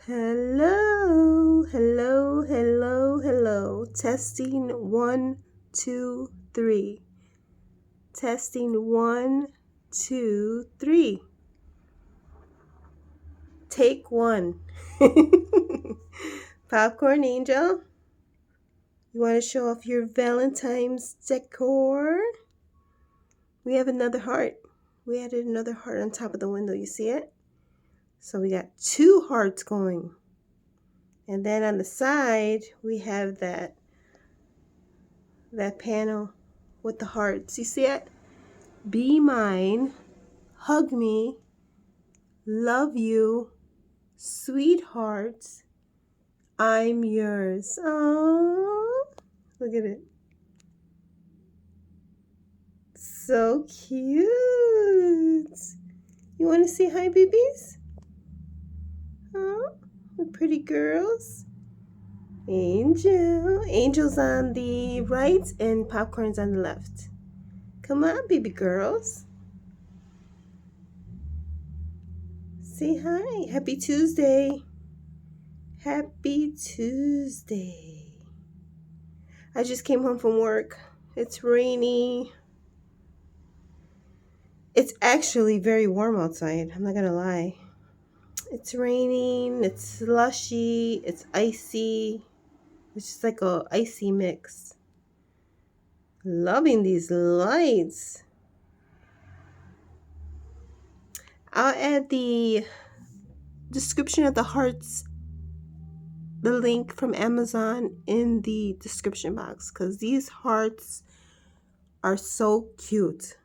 Hello, hello, hello, hello. Testing one, two, three. Testing one, two, three. Take one. Popcorn Angel, you want to show off your Valentine's decor? We have another heart. We added another heart on top of the window. You see it? So we got two hearts going. And then on the side, we have that panel with the hearts. You see it? Be mine, hug me, love you, sweetheart, I'm yours. Oh, look at it. So cute. You want to say hi, babies? Oh, pretty girls. Angel's on the right and Popcorn's on the left. Come on, baby girls. Say hi. Happy Tuesday. Happy Tuesday. I just came home from work. It's rainy. It's actually very warm outside. I'm not gonna lie. It's raining, it's slushy, it's icy. It's just like a icy mix. Loving these lights. I'll add the description of the hearts, the link from Amazon in the description box because these hearts are so cute.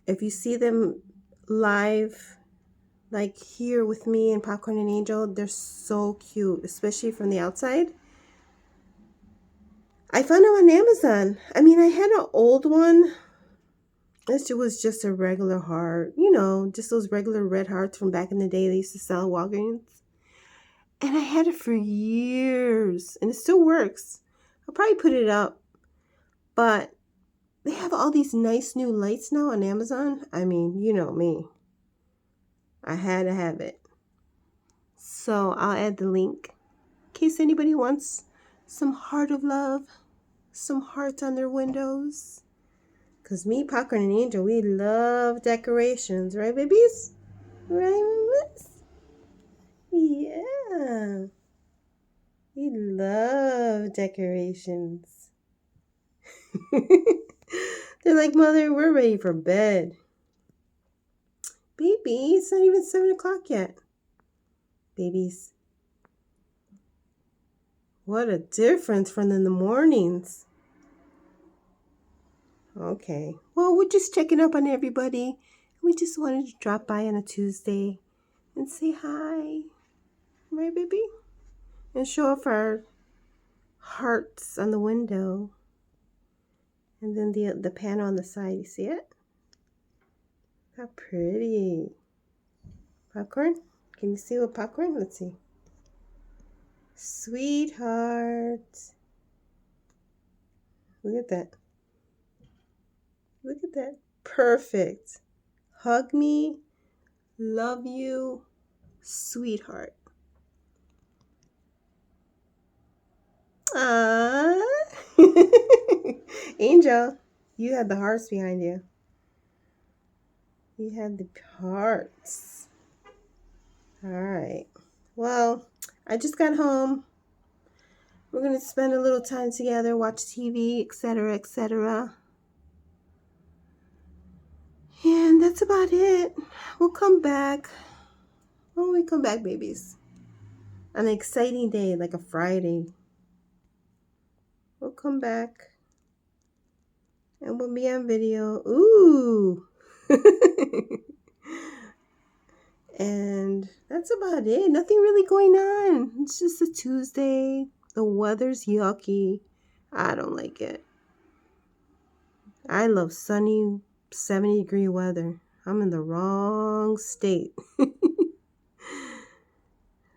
If you see them live, like here with me and Popcorn and Angel, they're so cute, especially from the outside. I found them on Amazon. I mean, I had an old one. It was just a regular heart, just those regular red hearts from back in the day they used to sell at Walgreens. And I had it for years, and it still works. I'll probably put it up. But they have all these nice new lights now on Amazon. I mean, you know me. I had to have it. So I'll add the link in case anybody wants some heart of love, some hearts on their windows. Because me, Popcorn, and Angel, we love decorations. Right, babies? Right, babies? Yeah. We love decorations. They're like, Mother, we're ready for bed. Baby, it's not even 7 o'clock yet. Babies. What a difference from in the mornings. Okay. Well, we're just checking up on everybody. We just wanted to drop by on a Tuesday and say hi. Right, baby? And show off our hearts on the window. And then the panel on the side. You see it? How pretty. Popcorn? Can you see what popcorn? Let's see. Sweetheart. Look at that. Look at that. Perfect. Hug me. Love you. Sweetheart. Ah. Angel, you had the hearts behind you. You had the hearts. All right. Well, I just got home. We're going to spend a little time together, watch TV, etc., etc. And that's about it. We'll come back. When we come back, babies? On an exciting day, like a Friday. We'll come back. And we'll be on video. Ooh. And that's about it. Nothing really going on. It's just a Tuesday. The weather's yucky. I don't like it. I love sunny 70-degree weather. I'm in the wrong state.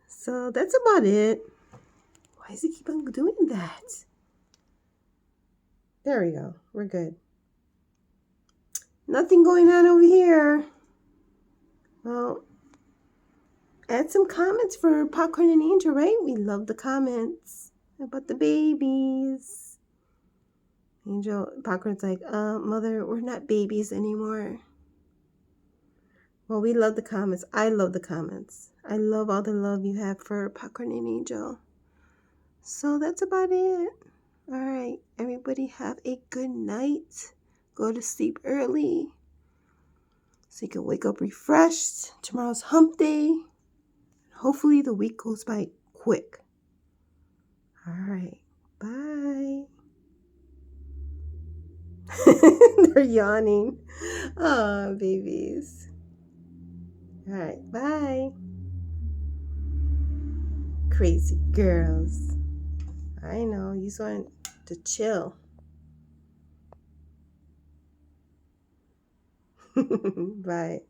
So that's about it. Why does it keep on doing that? There we go. We're good. Nothing going on over here. Well, Add some comments for Popcorn and Angel, right? We love the comments about the babies. Angel, Popcorn's like, Mother, we're not babies anymore. Well, we love the comments. I love the comments. I love all the love you have for Popcorn and Angel. So that's about it. All right, everybody have a good night. Go to sleep early so you can wake up refreshed. Tomorrow's hump day. Hopefully the week goes by quick. All right, bye. They're yawning. Oh, babies. All right, bye. Crazy girls. I know, you just want to chill. Bye.